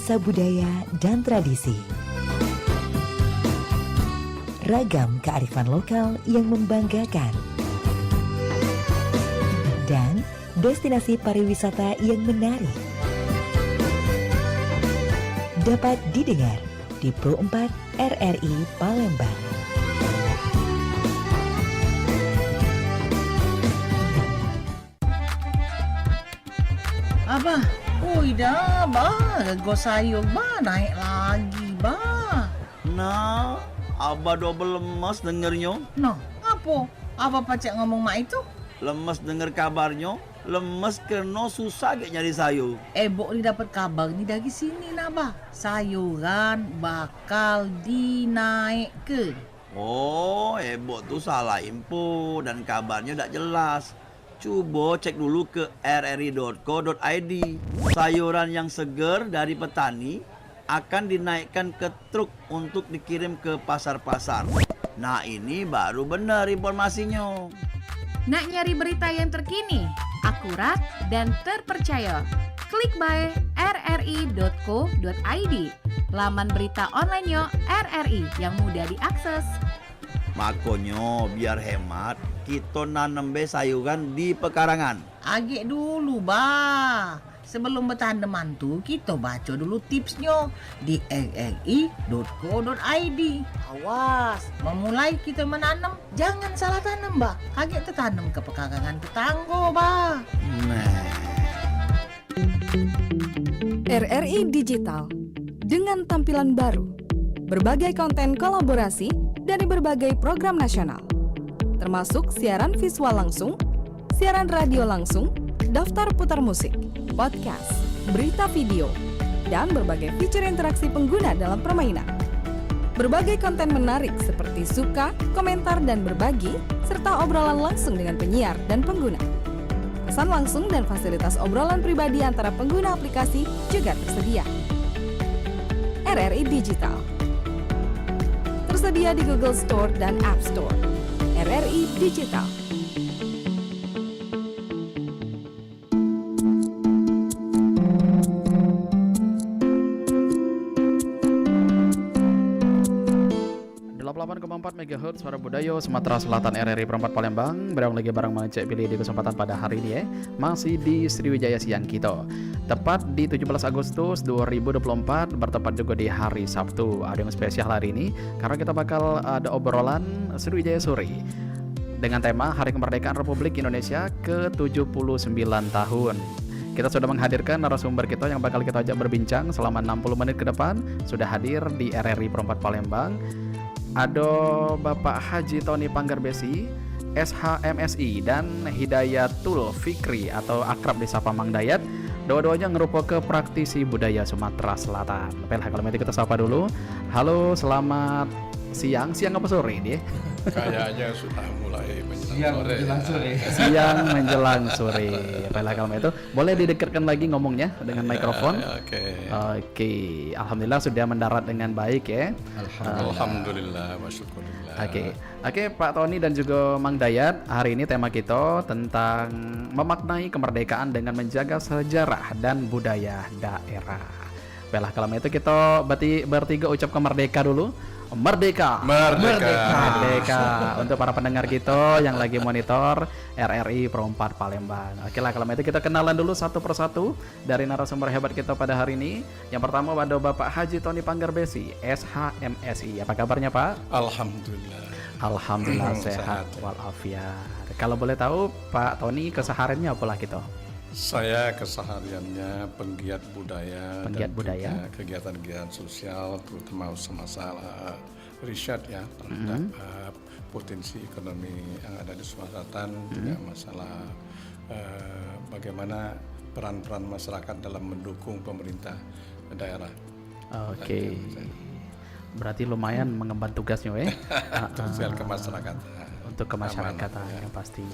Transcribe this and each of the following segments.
nuansa budaya dan tradisi. Ragam kearifan lokal yang membanggakan. Dan destinasi pariwisata yang menarik. Dapat didengar di Pro 4 RRI Palembang. Abah, dah, rego sayur naik lagi, bah. Nah, Abah double lemas dengernya. Noh, apa? Abah pacak ngomong mak itu? Lemes denger kabarnya, lemes karena susah gak nyari sayur. Bok ni dapat kabar ni dari sini nah, bah. Sayuran bakal dinaik ke. Oh, Ebok tuh salah info dan kabarnya tak jelas. Coba cek dulu ke rri.co.id. Sayuran yang segar dari petani akan dinaikkan ke truk untuk dikirim ke pasar-pasar. Nah, ini baru benar informasinya. Nak nyari berita yang terkini, akurat, dan terpercaya? Klik by rri.co.id, laman berita online yo RRI yang mudah diakses. Makanya biar hemat, kita nanam sayuran di pekarangan. Agak dulu, bah. Sebelum bertanaman tuh, kita baca dulu tipsnya di rri.co.id. Awas, memulai kita menanam, jangan salah tanam, bah. Agak tertanam ke pekarangan tetangga, bah. RRI Digital dengan tampilan baru, berbagai konten kolaborasi dari berbagai program nasional, termasuk siaran visual langsung, siaran radio langsung, daftar putar musik, podcast, berita video, dan berbagai fitur interaksi pengguna dalam permainan. Berbagai konten menarik seperti suka, komentar, dan berbagi, serta obrolan langsung dengan penyiar dan pengguna. Pesan langsung dan fasilitas obrolan pribadi antara pengguna aplikasi juga tersedia. RRI Digital tersedia di Google Store dan App Store. RRI Digital. MHz Suara Budaya Sumatera Selatan RRI Perempat Palembang. Berang lagi barang Cek Pilih di kesempatan pada hari ini masih di Sriwijaya Siang kita. Tepat di 17 Agustus 2024, bertepat juga di hari Sabtu. Ada yang spesial hari ini karena kita bakal ada obrolan Sriwijaya Sore dengan tema Hari Kemerdekaan Republik Indonesia ke-79 tahun. Kita sudah menghadirkan narasumber kita yang bakal kita ajak berbincang selama 60 menit ke depan. Sudah hadir di RRI Perempat Palembang. Ada Bapak Haji Tony Panggarbesi, SHMSI, dan Hidayatul Fikri atau akrab disapa Mang Dayat. Dua-duanya ngerupa ke praktisi budaya Sumatera Selatan. Baiklah, kalau kita sapa dulu. Halo, selamat siang. Siang apa sore ini? Kayaknya sudah mulai menjelang sore. Siang menjelang sore. Baiklah, kalau itu boleh didekatkan lagi ngomongnya dengan mikrofon. Oke. Alhamdulillah sudah mendarat dengan baik ya. Alhamdulillah, masyukurillah. Oke, Pak Tony dan juga Mang Dayat. Hari ini tema kita tentang memaknai kemerdekaan dengan menjaga sejarah dan budaya daerah. Baiklah, kalau itu kita bertiga ucapkan merdeka dulu. Merdeka. Untuk para pendengar kita yang lagi monitor RRI Perempat Palembang. Oke lah, kalau itu kita kenalan dulu satu persatu dari narasumber hebat kita pada hari ini. Yang pertama ada Bapak Haji Tony Panggarbesi, SHMSI. Apa kabarnya, Pak? Alhamdulillah sehat walafiat. Kalau boleh tahu Pak Tony kesehariannya apalah gitu? Saya kesehariannya penggiat budaya dan kegiatan-kegiatan sosial, terutama masalah riset ya terhadap potensi ekonomi yang ada di Sumatera Selatan, juga masalah bagaimana peran-peran masyarakat dalam mendukung pemerintah daerah. Oke. Berarti lumayan mengemban tugasnya ya. Sosial ke masyarakat. Untuk ke masyarakat yang pasti.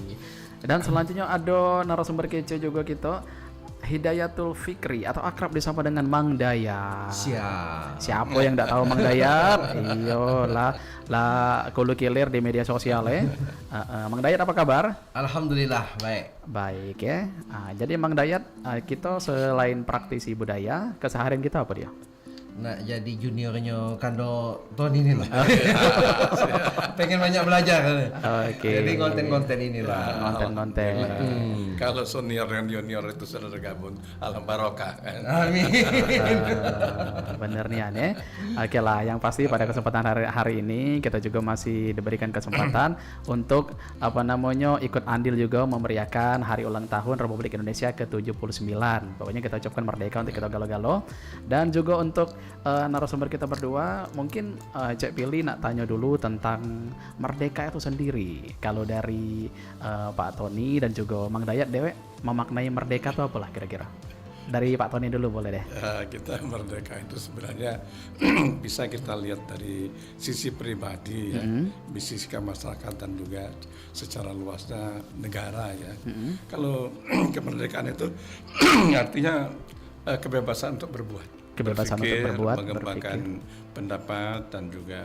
Dan selanjutnya ada narasumber kece juga kita, Hidayatul Fikri atau akrab disapa dengan Mang Dayat. Siapa yang tidak tahu Mang Dayat? Iyo lah kulu kilir di media sosial ya. Mang Dayat apa kabar? Alhamdulillah baik. Baik ya. Jadi Mang Dayat, kita selain praktisi budaya, keseharian kita apa dia? Nah, jadi juniornya Kando Tony ini lah. Pengen banyak belajar. Oke. Jadi konten-konten inilah. Konten-konten. Kalau senior dan junior itu sudah tergabung, alam barokah. Amin. Bener nih ya. Oke lah, yang pasti pada kesempatan hari ini kita juga masih diberikan kesempatan untuk ikut andil juga memeriahkan hari ulang tahun Republik Indonesia ke-79. Pokoknya kita ucapkan merdeka untuk kita galo-galo, dan juga untuk narasumber kita berdua, mungkin Cek Pili nak tanya dulu tentang merdeka itu sendiri. Kalau dari Pak Tony dan juga Mang Dayat Dewek, memaknai merdeka itu apalah kira-kira? Dari Pak Tony dulu boleh deh. Kita merdeka itu sebenarnya bisa kita lihat dari sisi pribadi ya, sisi kemasyarakatan juga secara luasnya negara ya. Kalau kemerdekaan itu artinya kebebasan untuk berbuat. Kebebasan berpikir, untuk berbuat, mengembangkan pendapat dan juga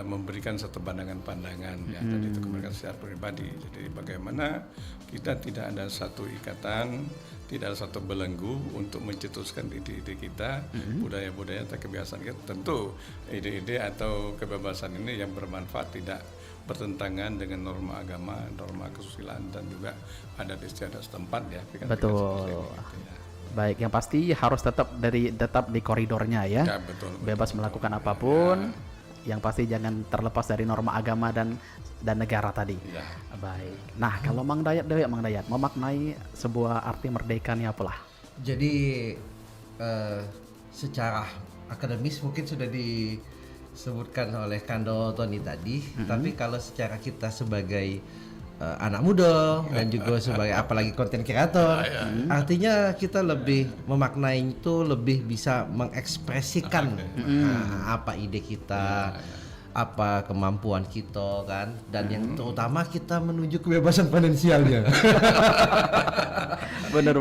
memberikan satu pandangan-pandangan ya, dan itu kemerdekaan secara pribadi. Jadi bagaimana kita tidak ada satu ikatan, tidak ada satu belenggu untuk mencetuskan ide-ide kita, budaya-budaya atau kebiasaan kita. Tentu ide-ide atau kebebasan ini yang bermanfaat, tidak bertentangan dengan norma agama, norma kesusilaan dan juga adat istiadat setempat ya. Betul. Baik, yang pasti harus tetap di koridornya ya. Betul, bebas melakukan apapun. Yang pasti jangan terlepas dari norma agama dan negara tadi. Ya. Baik. Nah, kalau Mang Dayat memaknai sebuah arti merdeka ini apalah? Jadi secara akademis mungkin sudah disebutkan oleh Kando Tony tadi, tapi kalau secara kita sebagai anak muda dan juga sebagai apalagi konten kreator, artinya kita lebih memaknai itu, lebih bisa mengekspresikan apa ide kita, apa kemampuan kita kan, dan yang terutama kita menuju kebebasan finansialnya. Benar.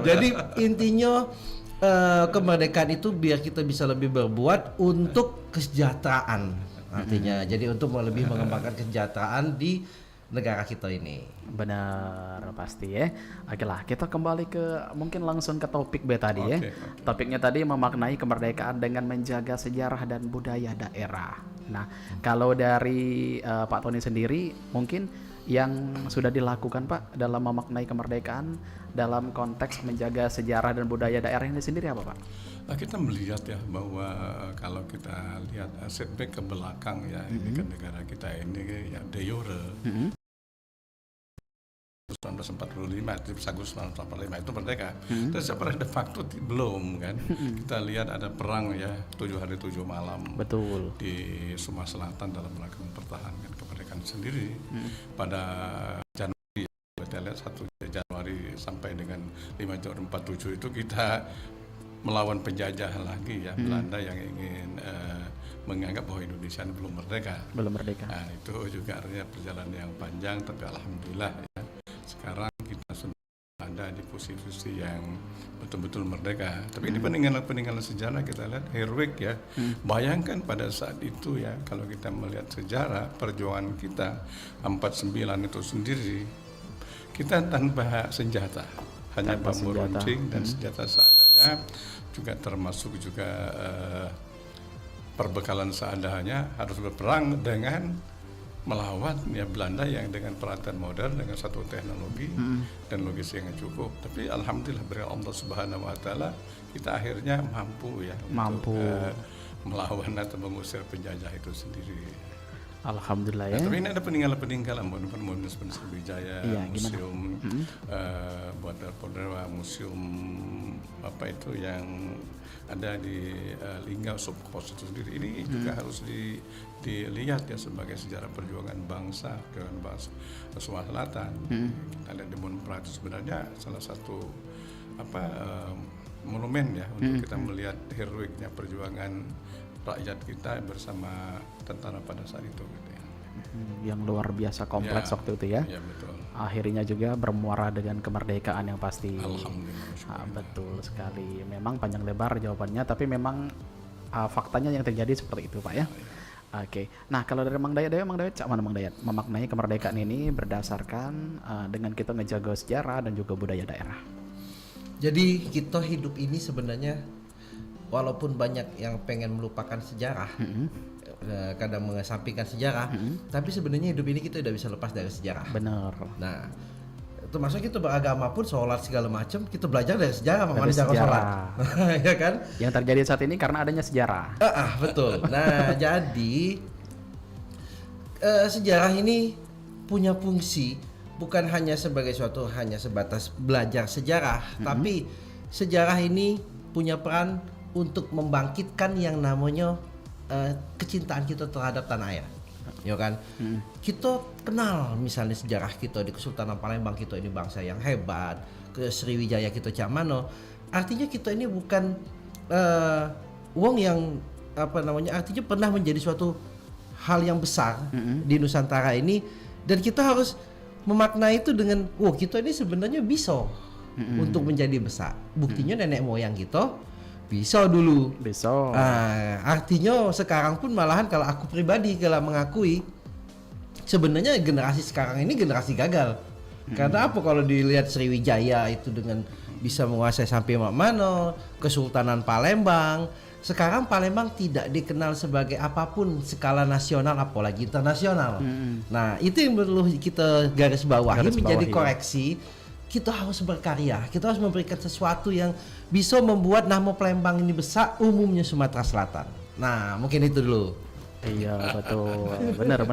Jadi intinya kemerdekaan itu biar kita bisa lebih berbuat untuk kesejahteraan, artinya jadi untuk lebih mengembangkan kesejahteraan di negara kita ini. Benar, pasti ya. Oke lah, kita kembali ke mungkin langsung ke topik B tadi ya. Topiknya tadi memaknai kemerdekaan dengan menjaga sejarah dan budaya daerah. Nah, kalau dari Pak Tony sendiri, mungkin yang sudah dilakukan Pak dalam memaknai kemerdekaan dalam konteks menjaga sejarah dan budaya daerah ini sendiri apa Pak? Nah, kita melihat ya bahwa kalau kita lihat setback ke belakang ya, ini kan negara kita ini ya de jure 1945, Agustus 1945 itu merdeka. Dan sebenarnya de facto belum kan. Kita lihat ada perang ya 7 hari 7 malam. Betul. Di Sumatera Selatan dalam rangka mempertahankan kemerdekaan sendiri. Pada Januari kita lihat 1 Januari sampai dengan 5 Januari 47 itu kita melawan penjajah lagi ya, Belanda yang ingin menganggap bahwa Indonesia belum merdeka. Nah, itu juga artinya perjalanan yang panjang, tapi alhamdulillah ya, sekarang kita sudah ada di posisi yang betul-betul merdeka. Tapi ini peninggalan sejarah kita lihat heroik ya. Bayangkan pada saat itu ya, kalau kita melihat sejarah perjuangan kita 49 itu sendiri, kita tanpa senjata, hanya bambu runcing dan senjata seadanya, juga termasuk juga perbekalan seadanya, harus berperang dengan melawan ya Belanda yang dengan peralatan modern, dengan satu teknologi dan logistik yang cukup. Tapi alhamdulillah berkat Allah Subhanahu wa taala kita akhirnya mampu ya untuk melawan atau mengusir penjajah itu sendiri. Alhamdulillah ya. Tapi ini ada peninggalan-peninggalan, Monumen Sriwijaya, museum buat museum apa itu yang ada di Linggau Subkos itu sendiri. Ini juga harus dilihat ya sebagai sejarah perjuangan bangsa Sumatera Selatan. Kita lihat di Monpra itu sebenarnya salah satu monumen ya untuk kita melihat heroiknya perjuangan rakyat kita bersama tentara pada saat itu gitu ya. yang luar biasa kompleks waktu itu ya. Ya, betul. Akhirnya juga bermuara dengan kemerdekaan yang pasti. Alhamdulillah. Betul sekali. Memang panjang lebar jawabannya, tapi memang faktanya yang terjadi seperti itu, Pak ya. Oke. Nah, kalau dari Mang Dayat, cak mana Mang Dayat memaknai kemerdekaan ini berdasarkan dengan kita ngejaga sejarah dan juga budaya daerah. Jadi kita hidup ini sebenarnya walaupun banyak yang pengen melupakan sejarah, kadang mengesampingkan sejarah, tapi sebenarnya hidup ini kita udah bisa lepas dari sejarah. Benar. Nah, termasuk kita beragama pun sholat segala macam kita belajar dari sejarah, Dari cara sejarah. sholat, ya kan? Yang terjadi saat ini karena adanya sejarah. Betul. Nah, jadi sejarah ini punya fungsi bukan hanya sebagai hanya sebatas belajar sejarah, tapi sejarah ini punya peran untuk membangkitkan yang namanya kecintaan kita terhadap tanah air. Ya kan? Kita kenal misalnya sejarah kita di Kesultanan Palembang, kita ini bangsa yang hebat, ke Sriwijaya kita cak mano. Artinya kita ini bukan wong yang artinya pernah menjadi suatu hal yang besar di Nusantara ini, dan kita harus memaknai itu dengan kita ini sebenarnya bisa untuk menjadi besar. Buktinya nenek moyang kita bisa dulu. Bisa. Artinya sekarang pun malahan kalau aku pribadi kalau mengakui sebenarnya generasi sekarang ini generasi gagal. Karena apa, kalau dilihat Sriwijaya itu dengan bisa menguasai sampai mana, Kesultanan Palembang. Sekarang Palembang tidak dikenal sebagai apapun skala nasional apalagi internasional. Nah, itu yang perlu kita garis bawahi, menjadi koreksi. Kita harus berkarya, kita harus memberikan sesuatu yang bisa membuat nama Palembang ini besar, umumnya Sumatera Selatan. Nah, mungkin itu dulu. Iya, betul. Benar.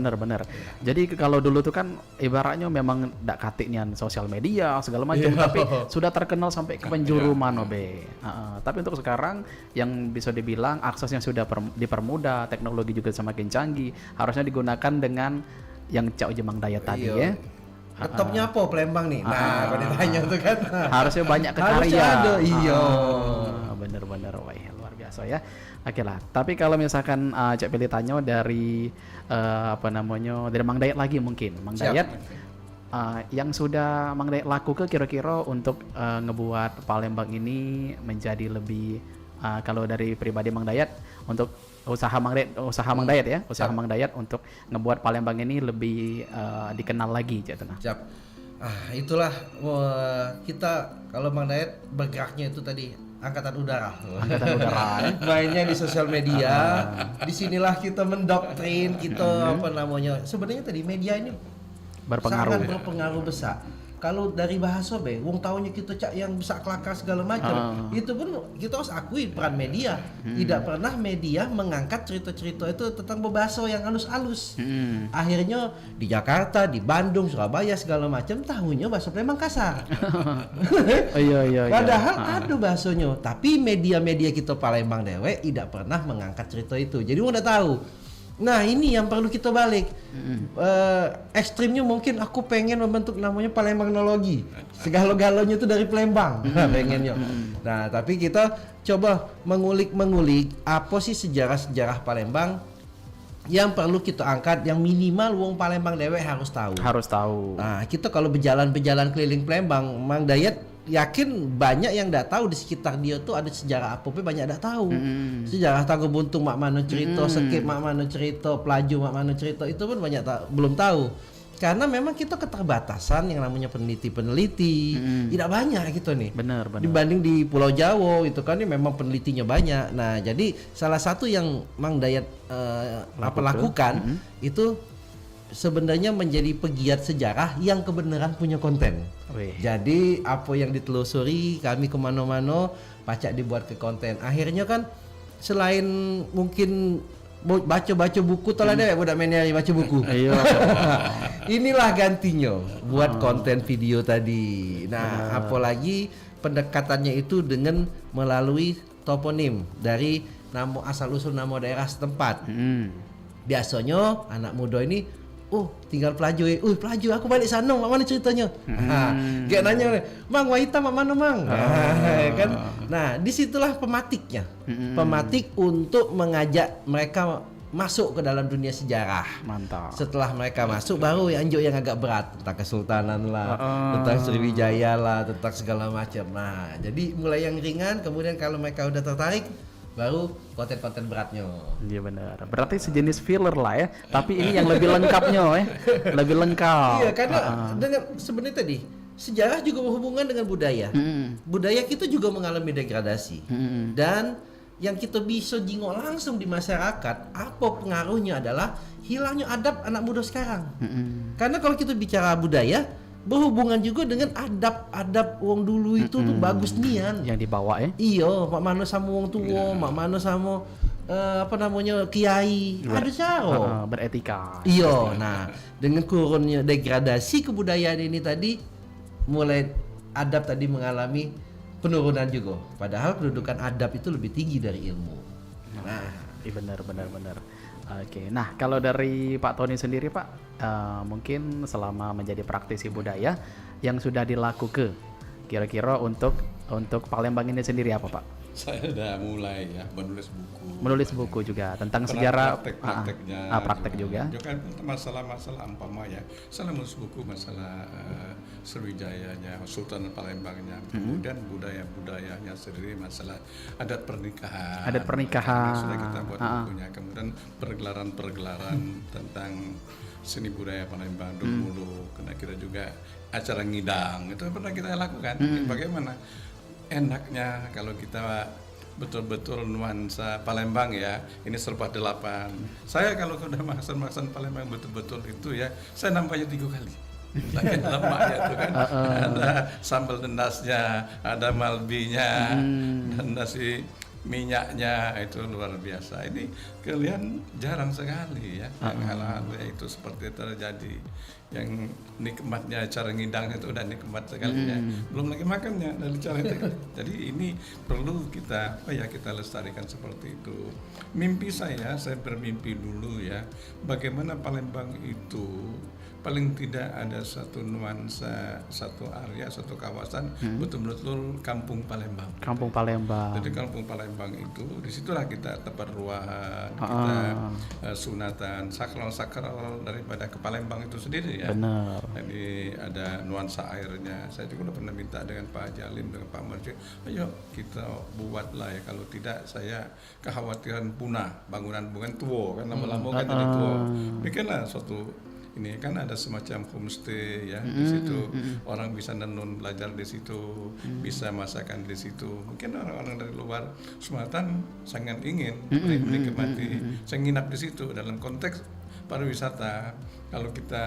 Jadi kalau dulu tuh kan ibaratnya memang ndak katiknya sosial media segala macam, tapi sudah terkenal sampai ke penjuru mana be. Tapi untuk sekarang yang bisa dibilang aksesnya sudah dipermudah, teknologi juga semakin canggih, harusnya digunakan dengan yang Cak Mang Dayat tadi ya. Laptopnya apa Palembang nih? Nah, kalau ditanya tuh kan. Harusnya banyak ke Harusnya karya. ada, iya. Bener-bener, wah luar biasa ya. Oke lah. Tapi kalau misalkan Cak pilih tanya dari dari Mang Dayat lagi mungkin, Mang Dayat yang sudah Mang Dayat lakukan kira-kira untuk ngebuat Palembang ini menjadi lebih kalau dari pribadi Mang Dayat untuk usaha Mang Dayat untuk ngebuat Palembang ini lebih dikenal lagi, Cak Tengah. Siap. Itulah kita kalau Mang Dayat bergeraknya itu tadi angkatan udara. Mainnya di sosial media. Disinilah kita mendoktrin, kita sebenarnya tadi media ini sangat berpengaruh besar. Kalau dari bahasa wong taunya kita cak yang bisa kelakar segala macam, itu pun kita harus akui peran media. Tidak pernah media mengangkat cerita-cerita itu tentang berbahasa yang halus-halus. Akhirnya di Jakarta, di Bandung, Surabaya segala macam tahunya bahasa Palembang kasar. Iya. Padahal ada bahasanya, tapi media-media kita Palembang dewe tidak pernah mengangkat cerita itu. Jadi udah tahu. Nah, ini yang perlu kita balik. Ekstrimnya mungkin aku pengen membentuk namanya Palembangnologi. Segala-galanya itu dari Palembang. Pengennya. Nah, tapi kita coba mengulik apa sih sejarah-sejarah Palembang yang perlu kita angkat, yang minimal wong Palembang dewe harus tahu. Nah, kita kalau berjalan keliling Palembang, Mang Dayat yakin banyak yang tidak tahu di sekitar dia tuh ada sejarah apa, banyak tidak tahu. Sejarah Tanggo Buntung mak mana cerita, Sekip mak mana cerita, Pelaju mak mana cerita, itu pun banyak belum tahu. Karena memang kita keterbatasan yang namanya peneliti, tidak banyak gitu nih. Benar. Dibanding di Pulau Jawa itu kan ini memang penelitinya banyak. Nah, jadi salah satu yang Mang Dayat lakukan itu sebenarnya menjadi pegiat sejarah yang kebenaran punya konten. Jadi apa yang ditelusuri kami kemana-mana pacak dibuat ke konten. Akhirnya kan selain mungkin baca buku telah deh budak meneri baca buku. Inilah gantinya buat konten video tadi. Nah, apalagi pendekatannya itu dengan melalui toponim dari nama asal usul nama daerah setempat. Biasanya anak muda ini tinggal Pelaju Pelaju aku balik sana, mak mana ceritanya? Kayak nanya, Mang Waita mak mana Mang? Kan? Nah, disitulah pematiknya. Pematik untuk mengajak mereka masuk ke dalam dunia sejarah. Mantap. Setelah mereka masuk baru yang agak berat tentang kesultanan lah, tentang Sriwijaya lah, tentang segala macam. Nah, jadi mulai yang ringan, kemudian kalau mereka udah tertarik, baru konten-konten beratnya. Iya benar. Berarti sejenis filler lah ya. Tapi ini yang lebih lengkapnya ya. Lebih lengkap. Iya, karena dengan sebenarnya tadi sejarah juga berhubungan dengan budaya. Budaya kita juga mengalami degradasi. Dan yang kita bisa jingok langsung di masyarakat, apa pengaruhnya adalah hilangnya adab anak muda sekarang. Karena kalau kita bicara budaya, berhubungan juga dengan adab wong dulu itu tuh bagus nian. Yang dibawa ya. Iya, mak mano sama wong tua, mak mano sama kiai, ada cara. Beretika. Iya, nah dengan kurunnya degradasi kebudayaan ini tadi, mulai adab tadi mengalami penurunan juga. Padahal kedudukan adab itu lebih tinggi dari ilmu. Nah, benar. Oke, nah kalau dari Pak Tony sendiri Pak, mungkin selama menjadi praktisi budaya yang sudah dilakukan, kira-kira untuk Palembang ini sendiri apa Pak? Saya udah mulai ya menulis buku juga tentang sejarah, praktek juga. Juga masalah-masalah umpama ya. Saya menulis buku masalah Sriwijayanya, Sultan Palembangnya, kemudian budayanya sendiri, masalah adat pernikahan. Sudah kita buat bukunya. Kemudian pergelaran tentang seni budaya Palembang dulu. Karena kita juga acara ngidang itu pernah kita lakukan. Bagaimana enaknya kalau kita betul-betul nuansa Palembang ya, ini serba 8. Saya kalau sudah makan Palembang betul-betul itu ya, saya nampaknya 3 kali. Lagi lemaknya itu kan, ada sambal dendasnya, ada malbinya, dan nasi minyaknya itu luar biasa. Ini kalian jarang sekali ya, yang hal-hal itu seperti terjadi. Yang nikmatnya cara ngidang itu udah nikmat sekali ya, belum lagi makannya dari cara itu. Jadi ini perlu kita kita lestarikan seperti itu. Mimpi saya bermimpi dulu ya, bagaimana Palembang itu paling tidak ada satu nuansa, satu area, satu kawasan betul-betul kampung Palembang. Kampung Palembang. Jadi kampung Palembang itu disitulah kita tempat ruahan, kita sunatan, sakral daripada ke Palembang itu sendiri ya. Benar. Jadi ada nuansa airnya. Saya juga udah pernah minta dengan Pak Jalim, dengan Pak Marji, ayo kita buatlah ya, kalau tidak saya kekhawatiran punah bangunan tua kan, lama-lama kan jadi tua. Bikinlah suatu ini kan ada semacam homestay ya di situ, orang bisa nenun, belajar di situ, bisa masakan di situ. Mungkin orang-orang dari luar Sumatera sangat ingin menikmati, saya nginap di situ dalam konteks pariwisata. Kalau kita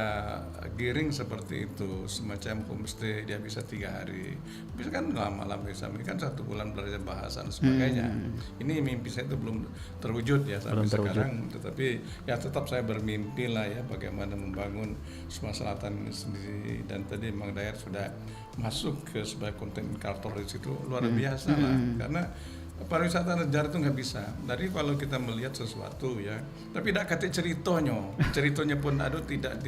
giring seperti itu, semacam homestay, dia bisa 3 hari, bisa kan lama-lama bisa, ini kan 1 bulan belajar bahasa dan sebagainya. Ini mimpi saya itu belum terwujud ya sampai sekarang, tetapi ya tetap saya bermimpi lah ya, bagaimana membangun Sumatera Selatan ini sendiri. Dan tadi Mang Dayat sudah masuk ke sebagai konten kreator di situ, luar biasa lah, karena pariwisata sejarah itu nggak bisa. Dari kalau kita melihat sesuatu ya, tapi tidak kata ceritanya pun ada tidak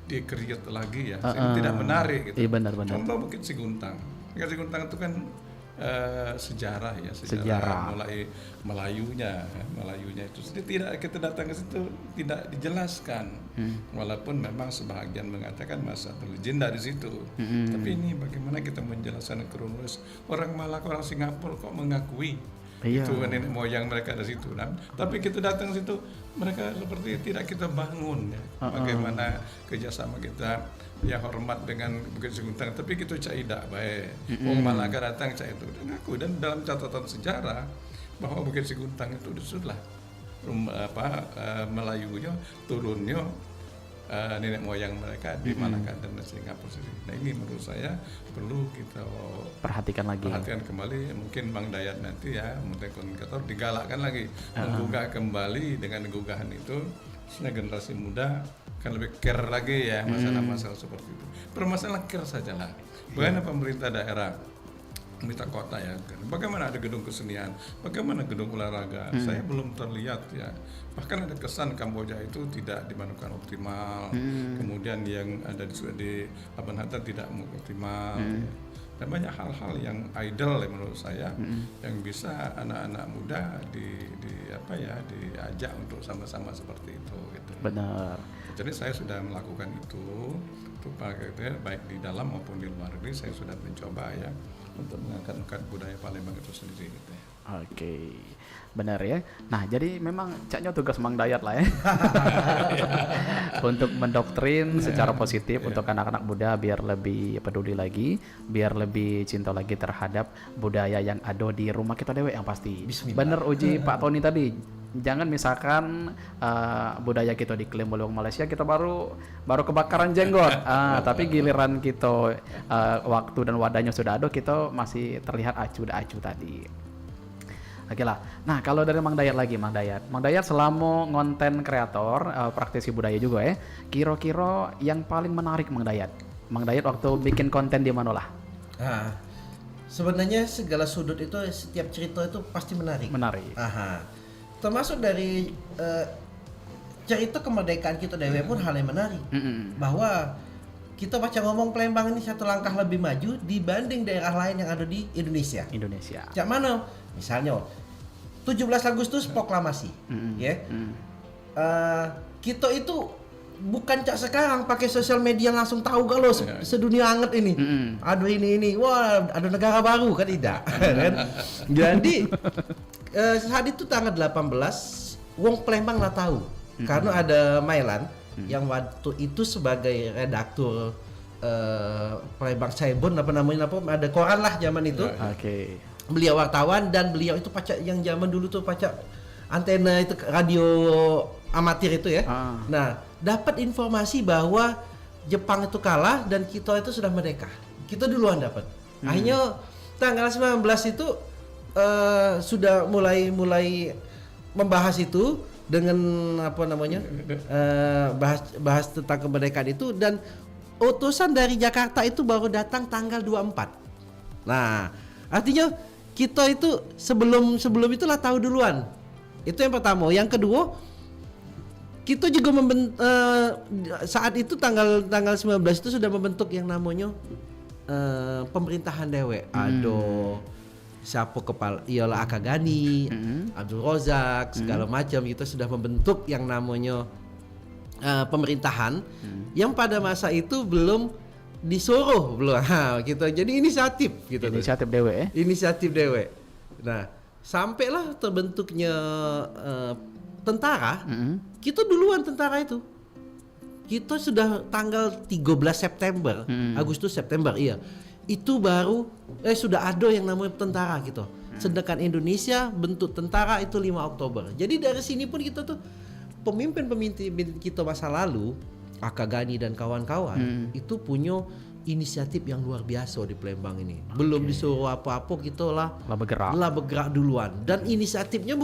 di-create lagi ya, tidak menarik gitu. Iya, benar. Contoh Bukit Siguntang. Bukit Siguntang itu kan sejarah ya, mulai Melayunya itu sendiri tidak kita datang ke situ tidak dijelaskan, walaupun memang sebahagian mengatakan masa legenda di situ, tapi ini bagaimana kita menjelaskan kronologis. Orang Malaka, orang Singapura kok mengakui itu nenek moyang mereka di situ, tapi kita datang ke situ mereka seperti tidak kita bangun ya. Bagaimana kerjasama kita ya, hormat dengan Bukit Siguntang, tapi kita caidak baik. Wong Malaka datang cai itu ngaku, dan dalam catatan sejarah bahwa Bukit Siguntang itu disitulah Melayunya turunnya nenek moyang mereka di Malaka dan Singapura sendiri. Nah ini menurut saya perlu kita perhatikan kembali. Mungkin Bang Dayat nanti ya, mungkin komunikator digalakkan lagi, menggugah kembali dengan gugahan itu, sehingga generasi muda kan lebih care lagi ya masalah-masalah seperti itu. Permasalahan care sajalah. Bagaimana pemerintah daerah, pemerintah kota ya, bagaimana ada gedung kesenian, bagaimana gedung olahraga, saya belum terlihat ya. Bahkan ada kesan Kamboja itu tidak dimanukan optimal, kemudian yang ada di Labuan Hatta tidak optimal. dan banyak hal-hal yang idol menurut saya yang bisa anak-anak muda diajak untuk sama-sama seperti itu gitu. Benar. Jadi saya sudah melakukan itu baik di dalam maupun di luar negeri. Saya sudah mencoba ya untuk mengangkat budaya Palembang itu sendiri gitu ya. Oke, benar ya. Nah, jadi memang caknya tugas Mang Dayat lah ya. Untuk mendoktrin secara positif untuk anak-anak muda biar lebih peduli lagi, biar lebih cinta lagi terhadap budaya yang ada di rumah kita dewe yang pasti. Bener uji Pak Tony tadi. Jangan misalkan budaya kita diklaim oleh orang Malaysia, kita baru kebakaran jenggot. Tapi giliran kita waktu dan wadahnya sudah ada, kita masih terlihat acuh tadi. Oke lah. Nah, kalau dari Mang Dayat lagi, Mang Dayat selama konten kreator, praktisi budaya juga ya. Kira-kira yang paling menarik Mang Dayat waktu bikin konten di mana lah? Nah, sebenarnya segala sudut itu setiap cerita itu pasti menarik. Termasuk dari cerita kemerdekaan kita dewe pun hal yang menarik. Bahwa kita baca ngomong Palembang ini satu langkah lebih maju dibanding daerah lain yang ada di Indonesia. Cak mana? Misalnya 17 Agustus proklamasi, kita itu bukan cak sekarang pakai sosial media langsung tahu kalau sedunia anget ini. Aduh ini, wah ada negara baru kan tidak. Kan? Jadi saat itu tanggal 18, wong Palembang lah tahu karena ada Mailan yang waktu itu sebagai redaktur Palembang Saibon ada koran lah zaman itu. Beliau wartawan dan beliau itu pacak yang zaman dulu tuh pacak antena itu radio amatir itu ya. Nah, dapat informasi bahwa Jepang itu kalah dan kita itu sudah merdeka. Kita duluan dapat. Akhirnya tanggal 19 itu sudah mulai membahas itu dengan bahas tentang kemerdekaan itu, dan utusan dari Jakarta itu baru datang tanggal 24. Nah, artinya kita itu sebelum itulah tahu duluan. Itu yang pertama. Yang kedua, kita juga saat itu tanggal 19 itu sudah membentuk yang namanya pemerintahan dewe. Siapa kepala, ialah Akagani, Abdul Rozak, segala macam. Kita sudah membentuk yang namanya pemerintahan yang pada masa itu belum disuruh gitu. Jadi inisiatif gitu. Inisiatif dewe. Nah, sampailah terbentuknya tentara. Kita duluan tentara itu. Kita sudah tanggal 13 September, Agustus September itu baru sudah ada yang namanya tentara gitu. Sedangkan Indonesia bentuk tentara itu 5 Oktober. Jadi dari sini pun kita tuh pemimpin kita masa lalu, Akagani dan kawan-kawan itu punya inisiatif yang luar biasa di Palembang ini. Belum disuruh apa-apa, kita lah bergerak duluan. Dan inisiatifnya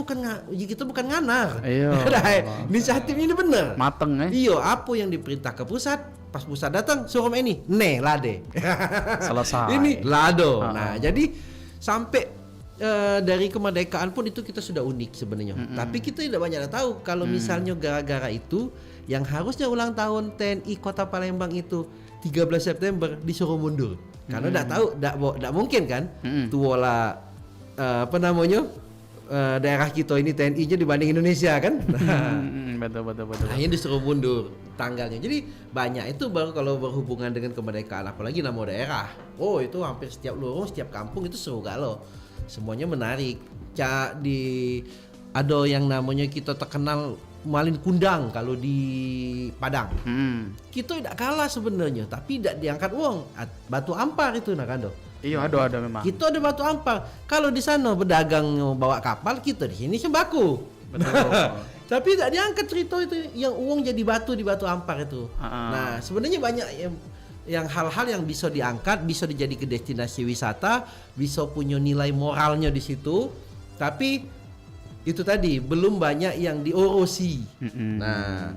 kita bukan nganar. Inisiatifnya ini benar. Mateng apa yang diperintah ke pusat, pas pusat datang suruh ini, lade. Selesai. Ini lado. Nah, jadi sampai dari kemerdekaan pun itu kita sudah unik sebenarnya. Tapi kita tidak banyak tahu kalau misalnya gara-gara itu yang harusnya ulang tahun TNI Kota Palembang itu 13 September disuruh mundur. Karena tidak mungkin kan tuola daerah kita ini TNI-nya dibanding Indonesia kan. Betul. Akhirnya disuruh mundur tanggalnya. Jadi banyak itu baru kalau berhubungan dengan kemerdekaan, apalagi nama daerah. Itu hampir setiap lorong, setiap kampung itu seru galau. Semuanya menarik. Ada yang namanya kita terkenal Malin Kundang kalau di Padang. Kita tidak kalah sebenarnya, tapi tidak diangkat uang. Batu ampar itu nakando. Iya, ada memang. Kita ada batu ampar. Kalau di sana berdagang bawa kapal, kita di sini sembako. Betul. Tapi tidak diangkat cerita itu yang uang jadi batu di batu ampar itu. Nah, sebenarnya banyak yang hal-hal yang bisa diangkat, bisa dijadi ke destinasi wisata, bisa punya nilai moralnya di situ. Tapi itu tadi belum banyak yang diurusi. Nah,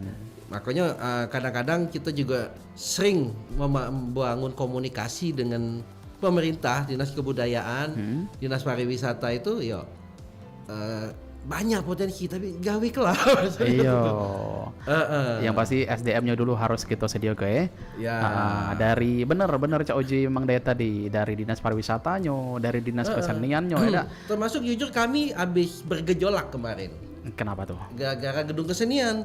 makanya kadang-kadang kita juga sering membangun komunikasi dengan pemerintah, dinas kebudayaan, dinas pariwisata itu banyak potensi tapi gawe kelah. Iya. Yang pasti SDM-nya dulu harus kita sedia ke Ya. Dari bener Cak Oji memang dari tadi dari dinas pariwisatanya, dari dinas keseniannya ada. Termasuk jujur kami habis bergejolak kemarin. Kenapa tuh? Gara-gara gedung kesenian.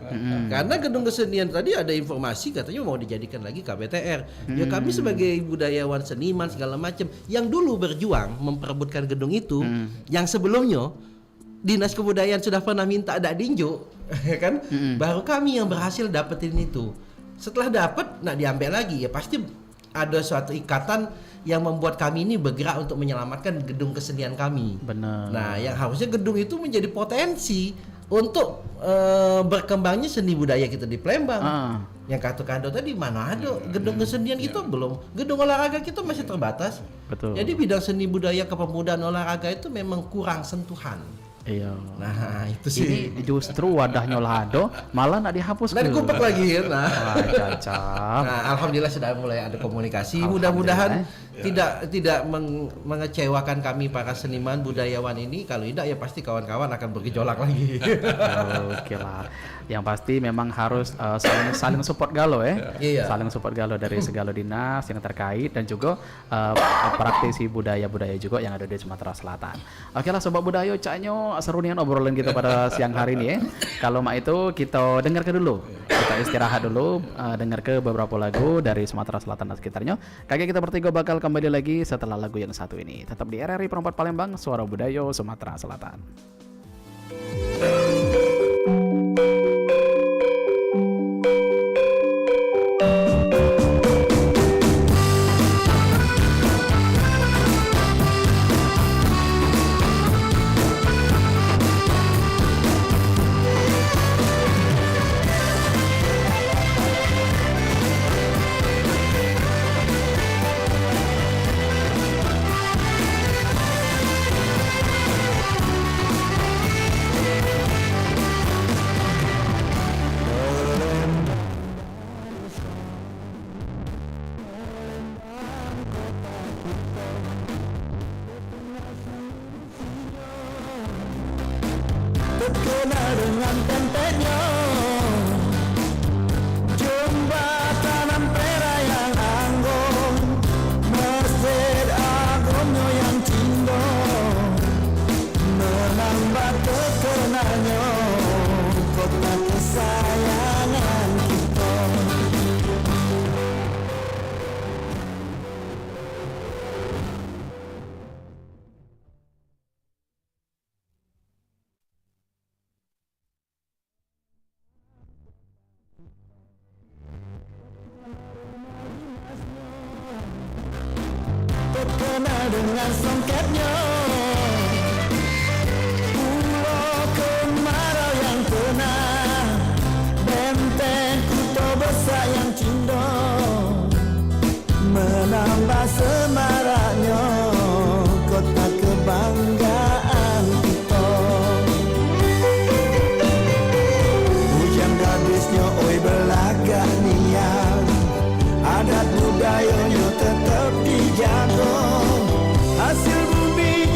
Karena gedung kesenian tadi ada informasi katanya mau dijadikan lagi KBTR. Ya kami sebagai budayawan, seniman segala macam yang dulu berjuang memperebutkan gedung itu, yang sebelumnya Dinas Kebudayaan sudah pernah minta ada dinjo, kan? Baru kami yang berhasil dapetin itu. Setelah dapat, nak diambil lagi ya pasti ada suatu ikatan yang membuat kami ini bergerak untuk menyelamatkan gedung kesenian kami. Benar. Nah, yang harusnya gedung itu menjadi potensi untuk berkembangnya seni budaya kita di Palembang. Yang kado tadi mana ada gedung kesenian kita belum, gedung olahraga kita masih terbatas. Betul. Jadi bidang seni budaya kepemudaan olahraga itu memang kurang sentuhan. Iya. Nah itu sih. Ini justru wadahnya Lado malah nak dihapus. Nah dikumpet lagi. Nah, alhamdulillah sudah mulai ada komunikasi. Mudah-mudahan tidak mengecewakan kami para seniman budayawan ini. Kalau tidak ya pasti kawan-kawan akan bergejolak lagi. Oke lah. Yang pasti memang harus saling support galo Iya. Saling support galo dari segala dinas yang terkait dan juga praktisi budaya-budaya juga yang ada di Sumatera Selatan. Oke lah sobat budaya, caknya seru nih obrolan kita pada siang hari ini Kalau mak itu kita dengar ke dulu. Kita istirahat dulu, dengar ke beberapa lagu dari Sumatera Selatan dan sekitarnya. Kakek kita bertiga bakal kembali lagi setelah lagu yang satu ini. Tetap di RRI Perempat Palembang, Suara Budaya Sumatera Selatan. Terkenal dengan tempenya jembatan Ampera yang anggun, Masjid Agungnya yang cindo, menambah terkenalnya kota kesayangan kita. Terkenal dengan songketnya, pulau kemarau yang tenang, benteng Kuto Besar yang cindo, menambah semaraknya kota kebanggaan kita. Hujan gadisnya oi belagak niat, adat budayanya tetap dijaga, hasil bumi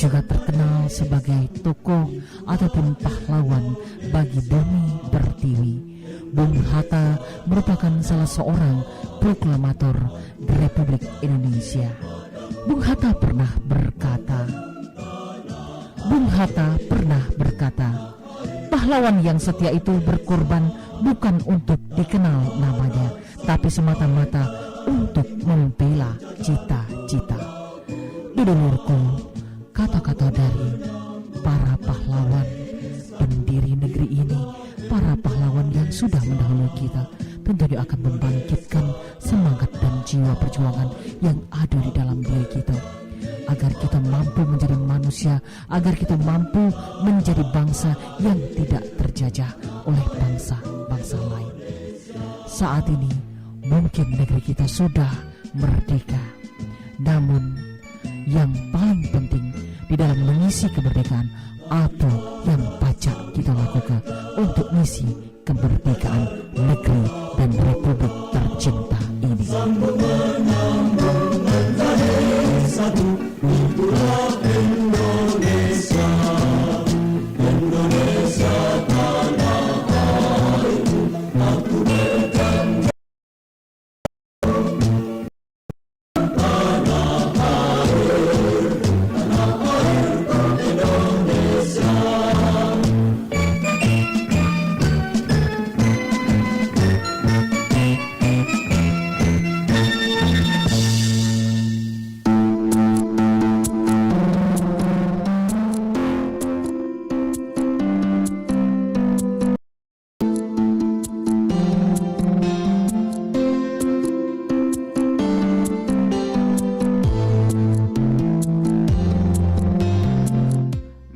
juga terkenal sebagai tokoh ataupun pahlawan bagi bumi pertiwi. Bung Hatta merupakan salah seorang proklamator Republik Indonesia. Bung Hatta pernah berkata, pahlawan yang setia itu berkorban bukan untuk dikenal namanya, tapi semata-mata untuk membela cita-cita. Dulurku, kata-kata dari para pahlawan pendiri negeri ini, para pahlawan yang sudah mendahului kita, tentunya akan membangkitkan semangat dan jiwa perjuangan yang ada di dalam diri kita, agar kita mampu menjadi manusia, agar kita mampu menjadi bangsa yang tidak terjajah oleh bangsa-bangsa lain. Saat ini mungkin negeri kita sudah merdeka, namun yang paling penting di dalam mengisi kemerdekaan, apa yang pacak kita lakukan untuk misi kemerdekaan negeri dan republik tercinta ini. Satu, itulah Indonesia, Indonesia tanah airku, aku berikan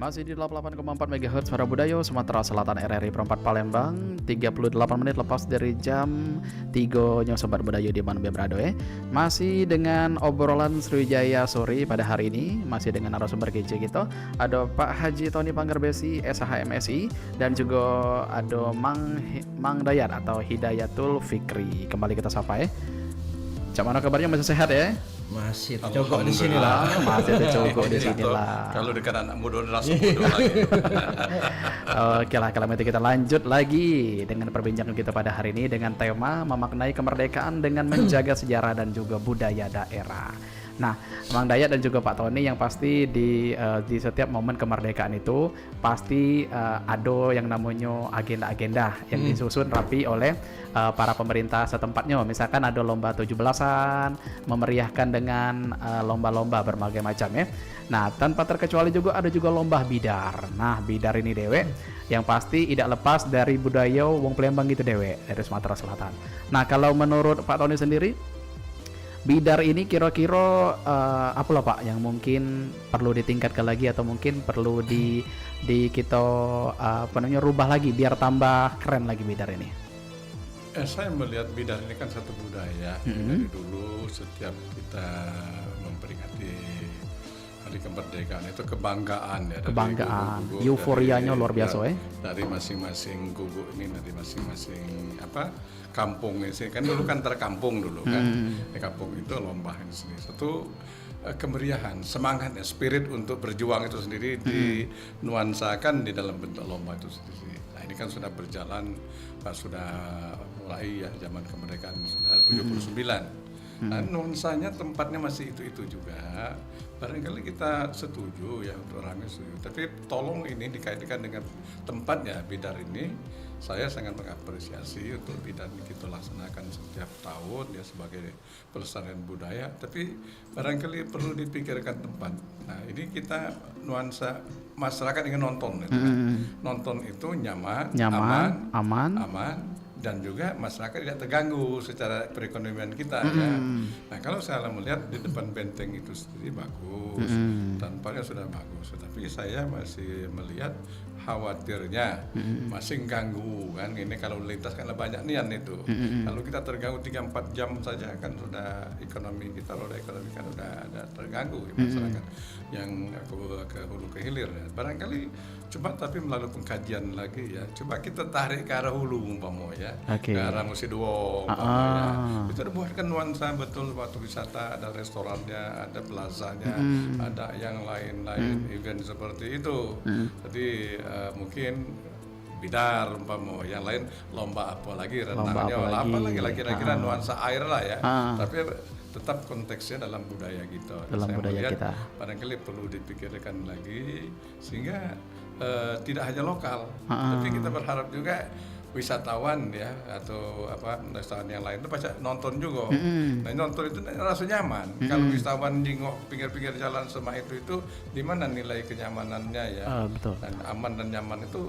Masih di 88,4 MHz Suara Budaya Sumatera Selatan RRI Perempat Palembang. 38 menit lepas dari jam 3 Sobat Budaya di mana berada Masih dengan obrolan Sriwijaya sore pada hari ini. Masih dengan narasumber KJ kita. Ada Pak Haji Tony Panggerbesi SHMSI, dan juga ada Mang Dayat atau Hidayatul Fikri. Kembali kita sapa Cak mana kabarnya, masih sehat ya? Masih tercogok di sini lah. Masih tercogok di sini lah. Kalau dekat anak muda rasa muda lagi. Oke lah, kalau itu kita lanjut lagi dengan perbincangan kita pada hari ini dengan tema memaknai kemerdekaan dengan menjaga sejarah dan juga budaya daerah. Nah, Mang Dayat dan juga Pak Tony yang pasti di setiap momen kemerdekaan itu pasti ada yang namanya agenda-agenda yang disusun rapi oleh para pemerintah setempatnya. Misalkan ada lomba 17-an, memeriahkan dengan lomba-lomba berbagai macam ya. Nah, tanpa terkecuali juga ada juga lomba bidar. Nah, bidar ini dewe yang pasti tidak lepas dari budaya wong Palembang gitu dewe, dari Sumatera Selatan. Nah, kalau menurut Pak Tony sendiri, bidar ini kira-kira apa lah Pak yang mungkin perlu ditingkatkan lagi atau mungkin perlu di kita rubah lagi biar tambah keren lagi bidar ini? Saya melihat bidar ini kan satu budaya. Dari dulu setiap kita memperingati hari kemerdekaan itu kebanggaan ya. Kebanggaan, euforianya luar biasa dari masing-masing guguk ini, dari masing-masing kampung ini kan dulu kan terkampung dulu kan. Di kampung itu lomba ini sendiri satu kemeriahan, semangatnya, spirit untuk berjuang itu sendiri dinuansakan di dalam bentuk lomba itu sendiri. Nah, ini kan sudah berjalan, sudah mulai ya zaman kemerdekaan sudah 79. Nah, nuansanya tempatnya masih itu juga. Barangkali kita setuju ya, untuk orangnya setuju. Tapi tolong ini dikaitkan dengan tempatnya bidar ini. Saya sangat mengapresiasi untuk bidar ini kita laksanakan setiap tahun ya sebagai pelestarian budaya. Tapi barangkali perlu dipikirkan tempat. Nah, ini kita nuansa masyarakat ingin nonton. Nonton itu nyaman, aman. Dan juga masyarakat tidak terganggu secara perekonomian kita ya. Nah, kalau saya melihat di depan benteng itu sendiri bagus, tampaknya sudah bagus. Tapi saya masih melihat khawatirnya masih ganggu kan. Ini kalau lintas karena banyak nian itu. Kalau kita terganggu 3-4 jam saja kan sudah ekonomi kita, roda ekonomi kan sudah ada terganggu ya, masyarakat yang ke hulu ke hilir ya. Barangkali coba tapi melalui pengkajian lagi ya. Coba kita tarik ke arah hulu umpama ya. Oke. ke arah Musi Duo. Ya. Itu dibuatkan nuansa betul waktu wisata, ada restorannya, ada plazanya, ada yang lain-lain event seperti itu. Jadi mungkin bidar umpama, yang lain lomba apa lagi renangnya, apa lagi kira-kira nuansa air lah ya. Tapi tetap konteksnya dalam budaya kita. Dalam Saya budaya melihat kita. Barangkali perlu dipikirkan lagi sehingga tidak hanya lokal, tapi kita berharap juga wisatawan ya atau wisatawan yang lain itu pasti nonton juga. Nah, nonton itu rasa nyaman. Kalau wisatawan jengok pinggir-pinggir jalan semua itu di mana nilai kenyamanannya ya? Betul. Dan aman dan nyaman itu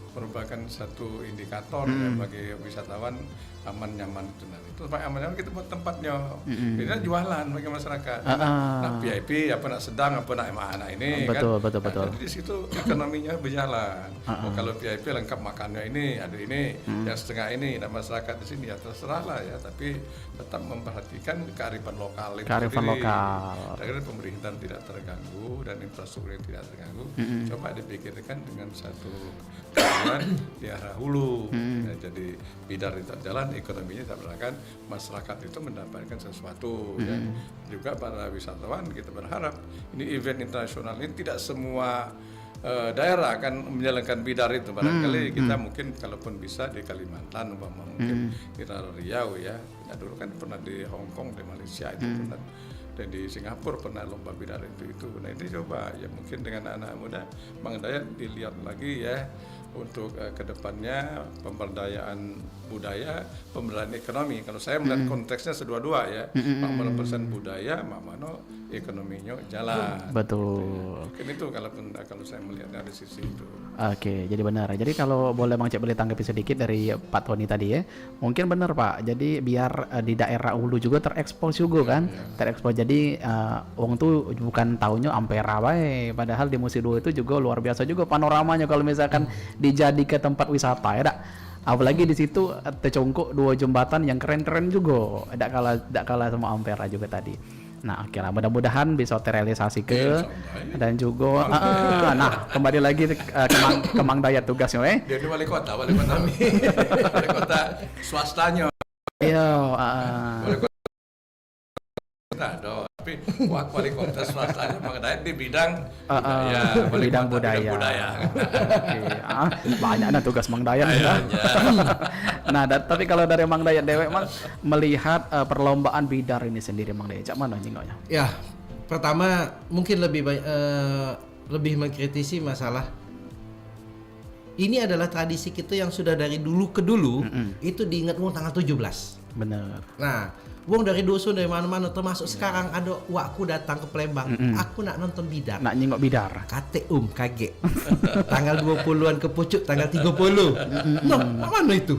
merupakan satu indikator ya bagi wisatawan, aman nyaman itu. Nah, itu aman nyaman kita buat tempatnya. Jadi jualan bagi masyarakat. Nak VIP, apa nak sedang, apa nak mana ini betul, kan. Betul. Jadi di situ ekonominya berjalan. Kalau VIP lengkap makannya ini, ada ini, yang setengah ini, dan masyarakat di sini ya terserah lah ya. Tapi tetap memperhatikan kearifan lokal itu. Kearifan lokal. Agar pemerintahan tidak terganggu dan infrastruktur yang tidak terganggu. Coba dipikirkan dengan satu di arah hulu. Ya, jadi bidar itu jalan, ekonominya tidak berjalan, masyarakat itu mendapatkan sesuatu. Ya. Juga para wisatawan kita berharap ini event internasional ini tidak semua daerah akan menjalankan bidar itu. Barangkali kita mungkin kalaupun bisa di Kalimantan, mungkin di Riau ya. Nah, dulu kan pernah di Hong Kong, di Malaysia itu pernah, dan di Singapura pernah lomba bidar itu. Nah, ini coba ya mungkin dengan anak muda Mang Dayat dilihat lagi ya untuk kedepannya pemberdayaan budaya, pemberdayaan ekonomi. Kalau saya melihat konteksnya sedua-dua ya, mak mana persen budaya, mak mana ekonominya jalan. Betul. Mungkin itu kalau saya melihat dari sisi itu. Oke, jadi benar. Jadi kalau boleh Bang Cek boleh tanggapi sedikit dari Pak Tony tadi ya, mungkin benar Pak. Jadi biar di daerah hulu juga terekspos juga kan, terekspos. Jadi wong tuh bukan taunya Ampera bae, padahal di Musi Duo itu juga luar biasa juga panoramanya kalau misalkan dijadi ke tempat wisata ya dak. Apalagi di situ tercungkup 2 jembatan yang keren-keren juga. Tidak kalah sama Ampera juga tadi. Nah, oke lah, mudah-mudahan bisa terrealisasi dan juga nah kembali lagi ke Mang Dayat tugasnya Dia wali kota wali kota swastanya. Iya, Wali kota tapi wali kota swastanya Mang Dayat di bidang budaya. Banyak tugas Mang Dayat. Nah, tapi kalau dari Mang Dayat dewek Mang melihat perlombaan bidar ini sendiri Mang Dayat, cak mana jingoknya? Ya, pertama mungkin lebih mengkritisi masalah ini adalah tradisi kita yang sudah dari dulu ke dulu itu diingat tanggal 17. Benar. Nah, wong dari dusun dari mana-mana termasuk sekarang ada wakku datang ke Palembang, aku nak nonton bidar. Nak nyingok bidar. Kate kaget. Tanggal 20-an ke pucuk tanggal 30. Loh, mana itu?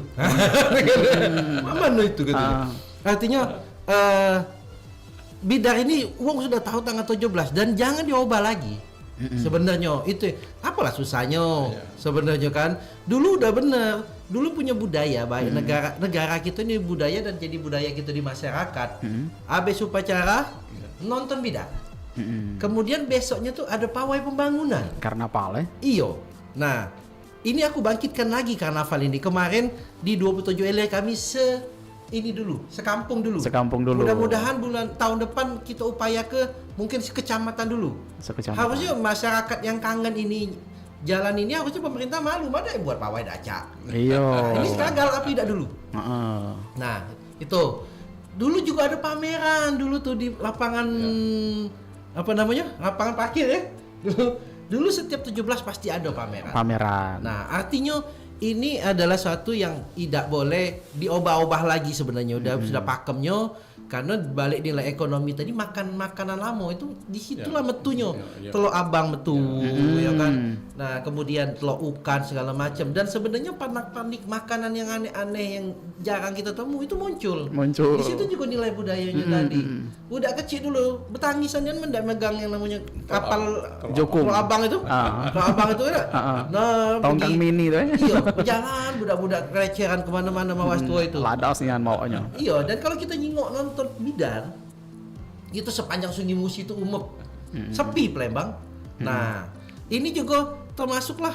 Mana itu katanya. Artinya bidar ini wong sudah tahu tanggal 17 dan jangan diubah lagi. Sebenarnya itu apalah susahnya sebenarnya kan. Dulu udah bener, dulu punya budaya baik negara kita ini budaya dan jadi budaya kita di masyarakat. Habis upacara nonton bidar. Kemudian besoknya tuh ada pawai pembangunan. Karnaval Iyo. Nah, ini aku bangkitkan lagi karnaval ini. Kemarin di 27 LA kami sekampung dulu. Mudah-mudahan tahun depan kita upaya mungkin sekecamatan dulu. Harusnya masyarakat yang kangen ini jalan ini harusnya pemerintah malu, mana yang buat pawai dacak. Iya. Ini gagal tapi tidak dulu. Nah, itu. Dulu juga ada pameran dulu tuh di lapangan lapangan parkir ya. Dulu setiap 17 pasti ada pameran. Nah, artinya ini adalah suatu yang tidak boleh diubah-ubah lagi sebenarnya. Sudah pakemnya karena balik nilai ekonomi tadi makanan lama itu disitulah metunya. Telur abang metu ya kan. Nah, kemudian telur ukan segala macam dan sebenarnya panik makanan yang aneh-aneh yang jarang kita temui itu muncul. Di situ juga nilai budayanya tadi. Budak kecil dulu betangisan kan mendak megang yang namanya kapal jokung. Telur abang itu. Telur abang itu ada. Nah, tongkang mini itu Iya, jalan budak-budak recehan kemana-mana mawas tua itu. Ladasnya maunya. Iya, dan kalau kita nyingok nonton bidar itu sepanjang Sungai Musi itu sepi Palembang. Nah, ini juga termasuklah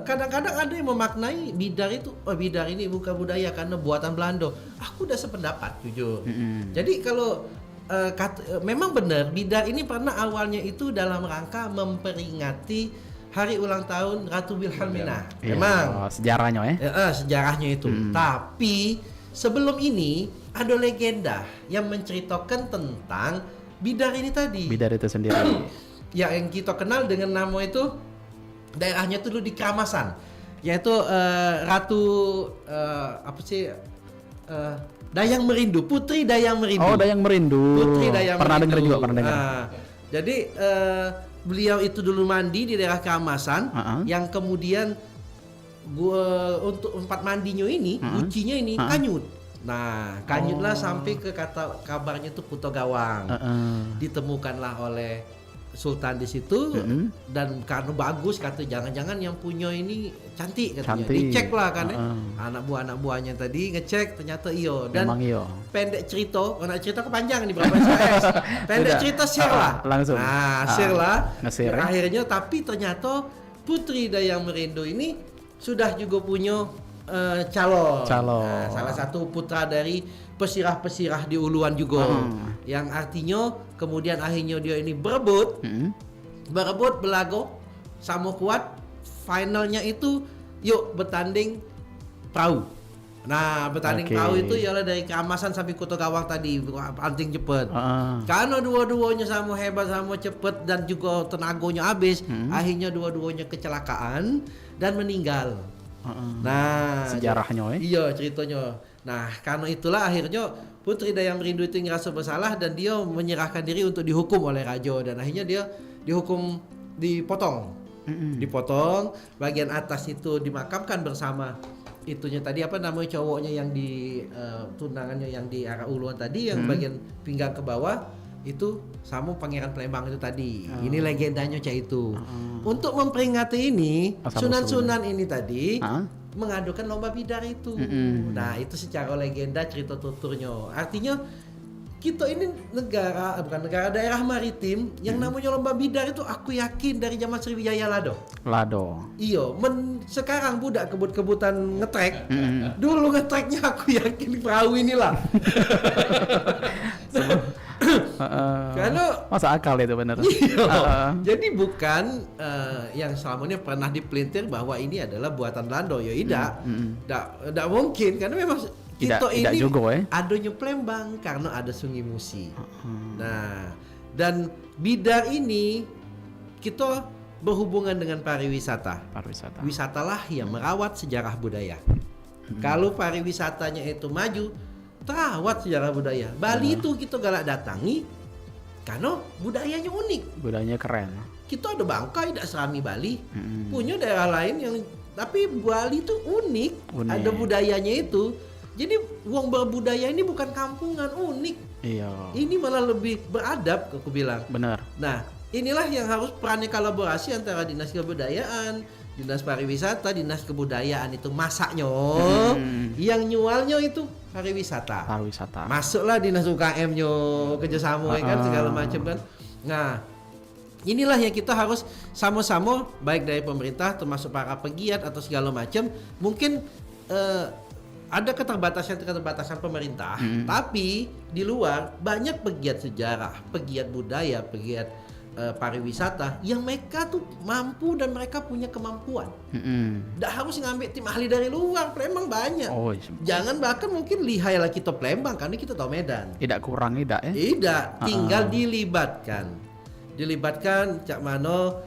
kadang-kadang ada yang memaknai bidar itu, bidar ini bukan budaya karena buatan Belanda. Aku udah sependapat jujur. Jadi kalau memang benar bidar ini pernah awalnya itu dalam rangka memperingati hari ulang tahun Ratu Wilhelmina. Memang sejarahnya sejarahnya itu. Tapi sebelum ini ada legenda yang menceritakan tentang bidar ini tadi. Bidar itu sendiri. Yang kita kenal dengan nama itu, daerahnya itu dulu di Keramasan, yaitu Ratu Dayang Merindu, Putri Dayang Merindu. Oh, Dayang Merindu. Putri Dayang pernah Merindu. dengar juga, pernah dengar. Jadi beliau itu dulu mandi di daerah Keramasan, yang kemudian untuk tempat mandinya ini, gucinya ini kanyut. Nah, kanyutlah sampai ke kabarnya itu Puto Gawang. Ditemukanlah oleh Sultan di situ, dan karena bagus kata jangan-jangan yang punya ini cantik katanya. Dicek lah kan anak buahnya tadi ngecek ternyata iyo. Dan pendek cerita, nak cerita kepanjang nih berapa SKS. Pendek cerita share lah. Langsung. Nah, share lah. Akhirnya tapi ternyata Putri Dayang Merindu ini sudah juga punya calon. Nah, salah satu putra dari pesirah-pesirah di Uluan juga. Yang artinya kemudian akhirnya dia ini berebut belago sama kuat, finalnya itu yuk bertanding perahu. Nah, bertanding perahu itu ialah dari Keramasan sampai Kota Gawang tadi, anting cepet. Karena dua-duanya sama hebat, sama cepet, dan juga tenaganya habis, akhirnya dua-duanya kecelakaan dan meninggal. Nah, sejarahnya iya ceritanya. Nah, karena itulah akhirnya Putri Dayang Merindu itu ngerasa bersalah dan dia menyerahkan diri untuk dihukum oleh raja, dan akhirnya dia dihukum dipotong. Dipotong, bagian atas itu dimakamkan bersama itunya tadi apa namanya cowoknya yang di tunangannya yang di arah Uluan tadi, yang bagian pinggang ke bawah itu sama Pangeran Palembang itu tadi. Ini legendanya cak itu. Untuk memperingati ini, sunan-sunan ini tadi mengadukan lomba bidar itu. Nah, itu secara legenda cerita tuturnya. Artinya kita ini daerah maritim yang namanya lomba bidar itu aku yakin dari zaman Sriwijaya Lado. Iya, sekarang budak kebut-kebutan ngetrek. Dulu ngetreknya aku yakin perahu inilah. Karena masa akal itu benar. Jadi bukan yang selama ini pernah dipelintir bahwa ini adalah buatan Belanda. Ya tidak mungkin, karena memang kita ini adanya Palembang karena ada Sungai Musi. Nah, dan bidar ini kita berhubungan dengan pariwisata. Wisatalah yang merawat sejarah budaya. Kalau pariwisatanya itu maju, terawat sejarah budaya. Bali itu kita galak datangi karena budayanya unik. Budayanya keren. Kita ada Bangkai, ada Serami Bali. Punya daerah lain yang tapi Bali itu unik. Ada budayanya itu. Jadi wong berbudaya ini bukan kampungan, unik. Iya. Ini malah lebih beradab, aku bilang. Benar. Nah, inilah yang harus perannya kolaborasi antara dinas kebudayaan, dinas pariwisata, dinas kebudayaan itu masaknya. Yang nyualnya itu pariwisata. Masuklah dinas UKM-nya kerjasama kan segala macam kan. Nah, inilah yang kita harus sama-sama baik dari pemerintah termasuk para pegiat atau segala macam. Mungkin ada keterbatasan pemerintah, tapi di luar banyak pegiat sejarah, pegiat budaya, pegiat pariwisata yang mereka tuh mampu dan mereka punya kemampuan. Nggak harus ngambil tim ahli dari luar, Palembang banyak. Jangan bahkan mungkin lihailah kita Palembang karena kita tahu Medan. Tidak kurang tidak ya? Tidak, tinggal dilibatkan cak mano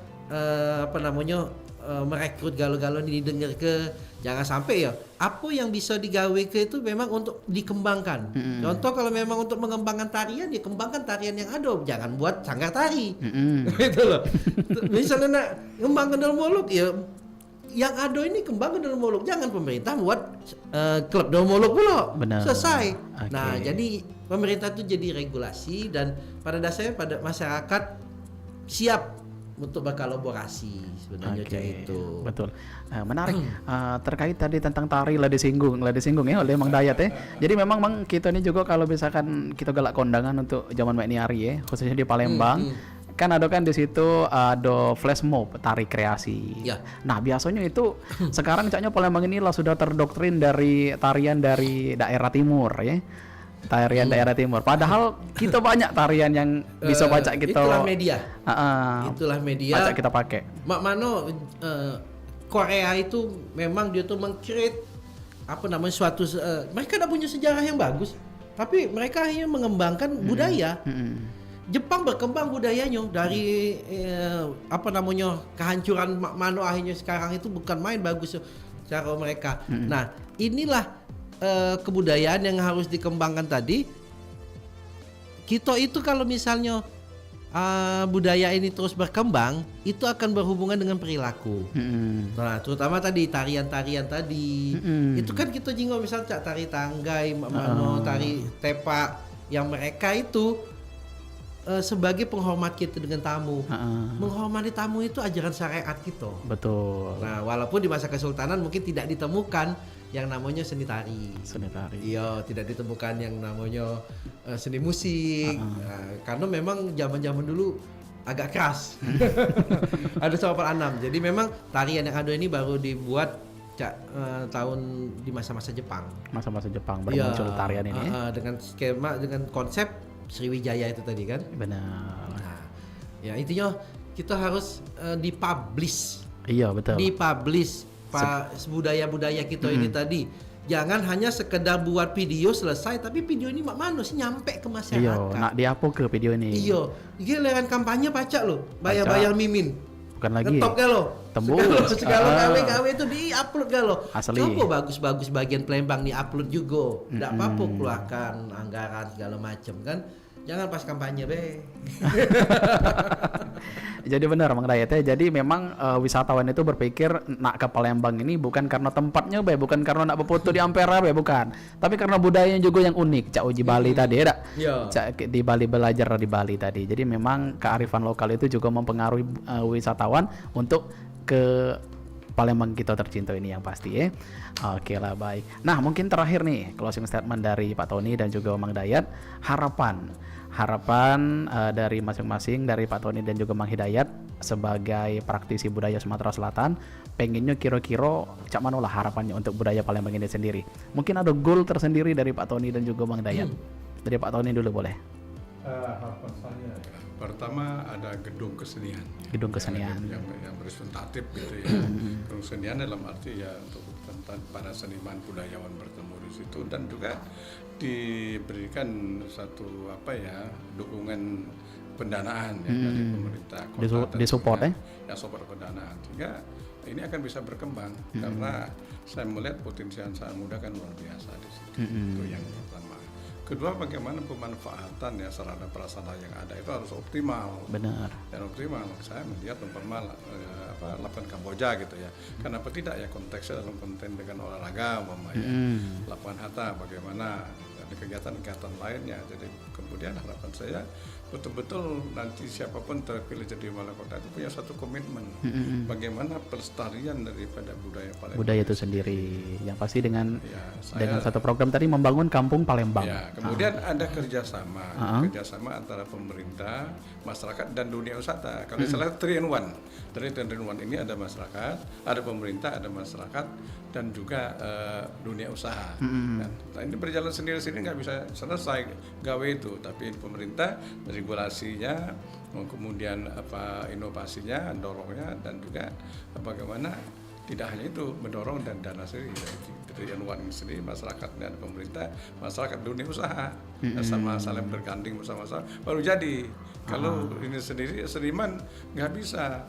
merekrut galau-galau ini dengar ke. Jangan sampai ya apa yang bisa digawe ke itu memang untuk dikembangkan. Contoh kalau memang untuk mengembangkan tarian, ya kembangkan tarian yang ada, jangan buat sanggar tari. Gitu loh. Misalnya nak kembangkan dalam molok ya yang ada ini kembangkan dalam molok, jangan pemerintah buat klub dalam molok pula. Selesai. Nah, jadi pemerintah itu jadi regulasi dan pada dasarnya pada masyarakat siap untuk berkolaborasi sebenarnya itu. Betul. Menarik. Terkait tadi tentang tari lah disinggung ya oleh Mang Dayat ya. Jadi memang kita ini juga kalau misalkan kita galak kondangan untuk zaman Mek Niari ya, khususnya di Palembang, kan ada kan di situ ada flash mob tari kreasi. Ya. Nah biasanya itu sekarang caknya Palembang inilah sudah terdoktrin dari tarian dari daerah timur ya. Tarian daerah timur. Padahal kita banyak tarian yang bisa baca kita. Itulah media. Itulah media. Baca kita pakai. Mak Mano Korea itu memang dia tuh meng-create apa namanya suatu mereka tidak punya sejarah yang bagus, tapi mereka hanya mengembangkan budaya. Jepang berkembang budayanya dari apa namanya kehancuran Mano akhirnya sekarang itu bukan main bagus cara mereka. Nah inilah kebudayaan yang harus dikembangkan tadi. Kita itu kalau misalnya budaya ini terus berkembang, itu akan berhubungan dengan perilaku. Nah, terutama tadi tarian-tarian tadi. Itu kan kita jinggo misal tari tanggai, Mano, tari tepak yang mereka itu sebagai penghormat kita dengan tamu. Menghormati tamu itu ajaran syariat kita. Betul. Nah, walaupun di masa kesultanan mungkin tidak ditemukan yang namanya seni tari. Seni tari. Iya, tidak ditemukan yang namanya seni musik. Nah, karena memang zaman-zaman dulu agak keras. Ada 96. Jadi memang tarian yang ada ini baru dibuat tahun di masa-masa Jepang. Masa-masa Jepang bermuncul tarian ini. Dengan skema, dengan konsep Sriwijaya itu tadi kan. Benar. Nah, ya intinya kita harus dipublish. Iya betul. Dipublish budaya-budaya kita ini tadi. Jangan hanya sekedar buat video selesai, tapi video ini mak mano sih nyampe ke masyarakat. Iya, nak diapo ke video ini. Iya, giliran kampanye pacak lo, bayar-bayar mimin. Bukan lagi. Ngetop gak lo? Tembus. Segala gawe itu di-upload gak lo? Asli. Coba bagus-bagus bagian Palembang di-upload juga. Nggak apa-apa keluarkan anggaran segala macam kan. Jangan pas kampanye be. Jadi benar Mang Dayat ya. Jadi memang wisatawan itu berpikir nak ke Palembang ini bukan karena tempatnya be, bukan karena nak berfoto di Ampera be, bukan. Tapi karena budayanya juga yang unik. Cak uji Bali tadi ya. Cak di Bali belajar di Bali tadi. Jadi memang kearifan lokal itu juga mempengaruhi wisatawan untuk ke Palembang kita tercinta ini yang pasti ya. Oke lah baik. Nah mungkin terakhir nih closing statement dari Pak Tony dan juga Mang Dayat, harapan dari masing-masing dari Pak Tony dan juga Mang Hidayat sebagai praktisi budaya Sumatera Selatan, pengennya kira-kira cak mana lah harapannya untuk budaya Palembang ini sendiri. Mungkin ada goal tersendiri dari Pak Tony dan juga Mang Dayat. Dari Pak Tony dulu boleh. Harapan saya pertama ada gedung kesenian. Gedung kesenian yang representatif gitu ya. Gedung kesenian dalam arti ya untuk para seniman budayawan bertemu di situ dan juga diberikan satu dukungan pendanaan dari pemerintah kota disupport ya support pendanaan sehingga ini akan bisa berkembang karena saya melihat potensi yang sangat muda kan luar biasa di situ. Itu yang pertama. Kedua, bagaimana pemanfaatan ya sarana prasarana yang ada itu harus optimal. Benar. Dan optimal. Saya melihat lapangan Kamboja gitu ya. Kenapa tidak ya konteksnya dalam konten dengan olahraga lapangan Hatta bagaimana ada kegiatan-kegiatan lainnya. Jadi kemudian harapan saya betul-betul nanti siapapun terpilih jadi wali kota itu punya satu komitmen bagaimana pelestarian daripada budaya Palembang. Budaya itu sendiri yang pasti dengan satu program tadi membangun kampung Palembang. Ya, kemudian ada kerjasama antara pemerintah, masyarakat dan dunia usaha. Kalau misalnya 3 in 1 ini ada masyarakat, ada pemerintah, ada masyarakat dan juga dunia usaha. Nah, ini berjalan sendiri-sendiri nggak bisa selesai gawe itu, tapi pemerintah regulasinya, kemudian inovasinya, dorongnya dan juga bagaimana tidak hanya itu mendorong dan dana sendiri dari Yanuan sendiri masyarakat dan pemerintah, masyarakat dunia usaha sama saling berganding bersama-sama baru jadi. Kalau ini sendiri seniman nggak bisa.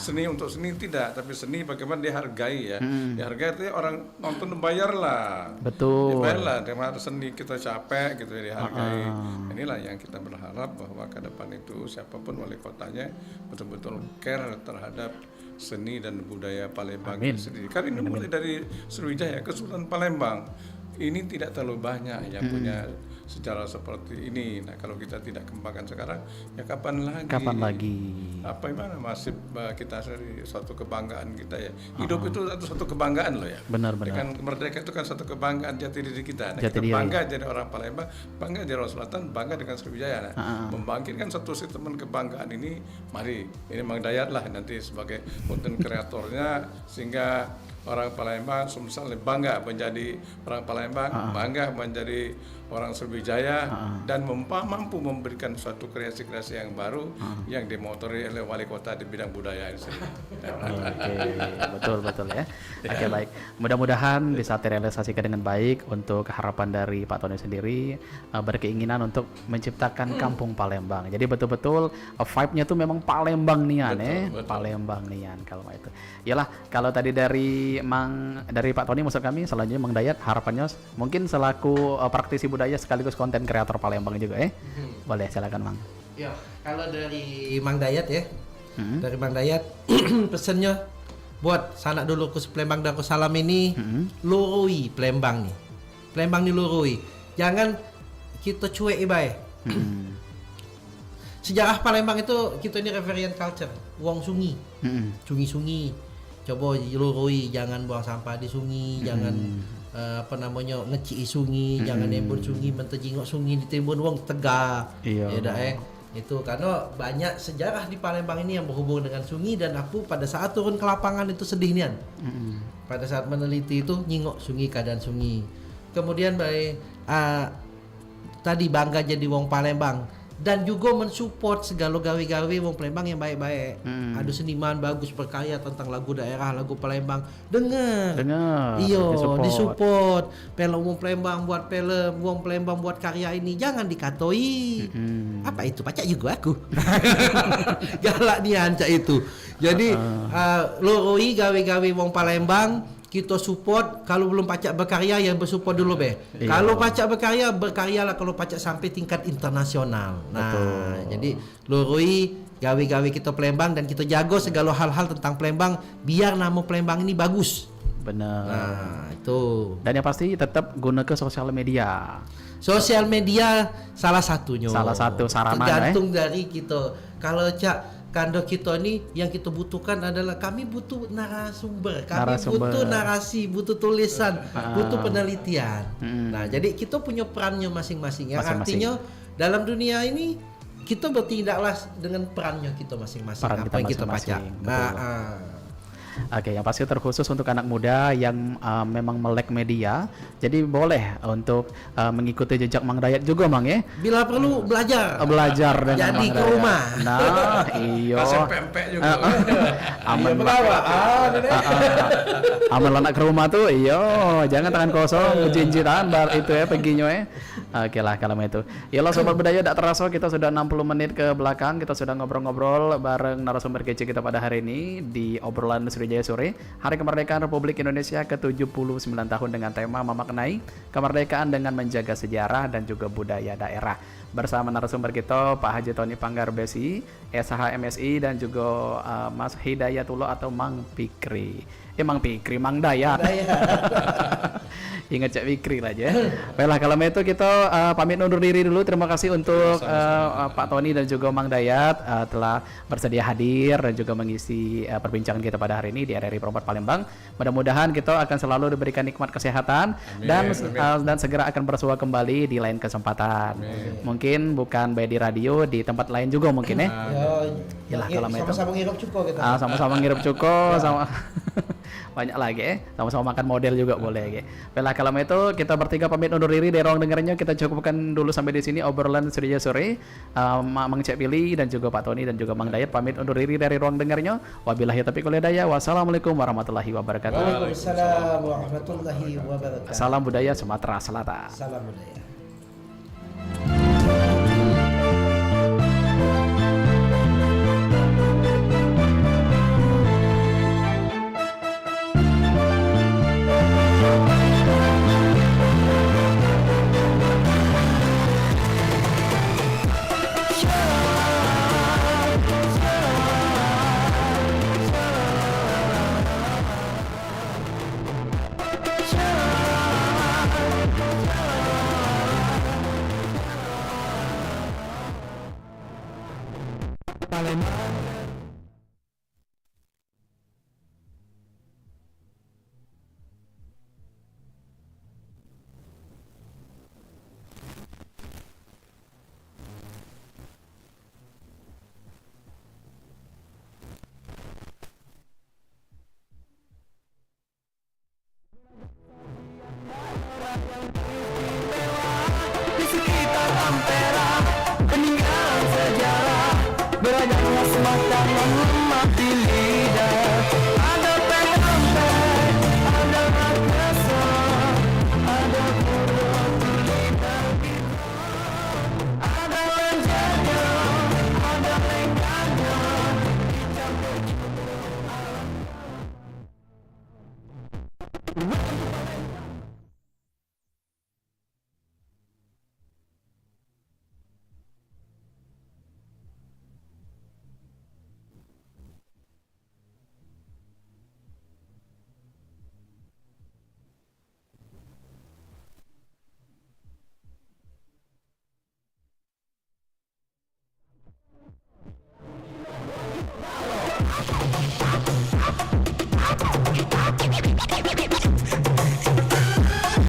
Seni untuk seni tidak, tapi seni bagaimana dihargai ya. Dihargai itu orang nonton bayar lah. Betul. Dibayar lah, dengan seni kita capek gitu ya dihargai. Inilah yang kita berharap bahwa ke depan itu siapapun wali kotanya betul-betul care terhadap seni dan budaya Palembang sendiri. Kan ini mulai dari Sriwijaya ke Sultan Palembang. Ini tidak terlalu banyak yang punya sejarah seperti ini. Nah, kalau kita tidak kembangkan sekarang, ya kapan lagi? Kapan lagi? Apa gimana masih kita sendiri suatu kebanggaan kita ya. Hidup itu satu kebanggaan loh ya. Benar-benar. Kan merdeka itu kan satu kebanggaan jati diri kita. Nah, Jati kita diri. bangga jadi orang Palembang, bangga jadi orang Selatan, bangga dengan Sriwijaya. Nah, membangkitkan satu statement kebanggaan ini, mari ini Mang Dayat lah nanti sebagai konten kreatornya, sehingga orang Palembang Sumsel bangga menjadi orang Palembang, bangga menjadi orang Sriwijaya, dan mampu memberikan suatu kreasi-kreasi yang baru yang dimotori oleh wali kota di bidang budaya ini sendiri. Oke, betul ya. Oke, baik. Mudah-mudahan bisa terrealisasikan dengan baik untuk harapan dari Pak Tony sendiri, berkeinginan untuk menciptakan kampung Palembang. Jadi betul-betul vibe-nya tuh memang Palembang nian Palembang nian kalau itu. Yalah, kalau tadi dari Pak Tony maksud kami, selanjutnya Mang Dayat harapannya mungkin selaku praktisi budaya sekaligus konten kreator Palembang juga Boleh, silakan Mang. Ya, kalau dari Mang Dayat ya. Dari Mang Dayat pesannya buat sanak dulu ku Palembang dan ku salam ini, lurui Palembang nih. Palembang nih lurui. Jangan kita cuek ibai. Sejarah Palembang itu kita ini reference culture, wong sungi. Sungi-sungi. Coba lurui, jangan buang sampah di sungi, jangan ngeci sungi, jangan nembun sungi, mentejingok sungi ditimbun wong tegak. Iya. Ya itu karena banyak sejarah di Palembang ini yang berhubung dengan sungi, dan aku pada saat turun ke lapangan itu sedih nian. Pada saat meneliti itu nyingok sungi, keadaan sungi. Kemudian tadi bangga jadi wong Palembang, dan juga mensupport segala gawe-gawe wong Palembang yang baik-baik. Ada seniman bagus berkarya tentang lagu daerah, lagu Palembang. Dengar. Iyo, disupport. Film wong Palembang buat film, wong Palembang buat karya ini, jangan dikatoi. Apa itu? Pacak juga aku. Galak dia ancak itu. Jadi loroi gawe-gawe wong Palembang, kita support. Kalau belum pacak berkarya ya bersupport dulu Kalau pacak berkaryalah kalau pacak sampai tingkat internasional. Nah, jadi lurui gawe-gawe kita Palembang, dan kita jago segala hal-hal tentang Palembang biar nama Palembang ini bagus. Benar. Nah, itu. Dan yang pasti tetap guna ke sosial media. Sosial media salah satunya. Salah satu sarana. Tergantung dari kita. Kalau kando kita ini yang kita butuhkan adalah kami butuh narasumber, butuh narasi, butuh tulisan, butuh penelitian. Nah, jadi kita punya perannya masing-masing. Yang artinya dalam dunia ini kita bertindaklah dengan perannya kita masing-masing. Apa yang kita baca. Oke, yang pasti terkhusus untuk anak muda yang memang melek media. Jadi boleh untuk mengikuti jejak Mang Dayat juga, Mang ya. Bila perlu belajar. Belajar dengan jadi ke rumah. Nah, iyo. Kasih pempek juga. Aman. Aman anak ke rumah tuh, iyo. Jangan tangan kosong, jinjitan bar itu ya peginya ya. Oke lah kalau itu. Yalah sobat budaya, tidak terasa kita sudah 60 menit ke belakang. Kita sudah ngobrol-ngobrol bareng narasumber kece kita pada hari ini di obrolan Sriwijaya Sore, Hari Kemerdekaan Republik Indonesia ke-79 tahun dengan tema memaknai kemerdekaan dengan menjaga sejarah dan juga budaya daerah. Bersama narasumber kita Pak Haji Tony Panggarbesi, SH MSI, dan juga Mas Hidayatullah atau Mang Pikri. Mang Pikri, Mang Dayat. Ingat Cak Fikri lah aja. Baiklah kalau itu kita pamit undur diri dulu. Terima kasih untuk Pak Tony dan juga Mang Dayat telah bersedia hadir dan juga mengisi perbincangan kita pada hari ini di RRI Perempat Palembang. Mudah-mudahan kita akan selalu diberikan nikmat kesehatan. Dan segera akan bersua kembali di lain kesempatan. Mungkin bukan di radio, di tempat lain juga mungkin ya. Yalah kalau itu. Sama-sama ngirup cuko kita. Sama-sama ngirup cuko sama banyak lagi sama-sama makan model juga boleh Baiklah kalau itu kita bertiga pamit undur diri dari ruang dengarnya. Kita cukupkan dulu sampai di sini obrolan Sriwijaya Sore. Mang Cek Pilih dan juga Pak Tony dan juga Mang Dayat pamit undur diri dari ruang dengarnya. Wabillahi taufiq wal hidayah. Wassalamualaikum warahmatullahi wabarakatuh. Waalaikumsalam warahmatullahi wabarakatuh. Salam budaya Sumatera Selatan. Salam budaya. Palembang. Di sekitar Ampera peninggalan sejarah, beragam khas makanan lemah di lidah.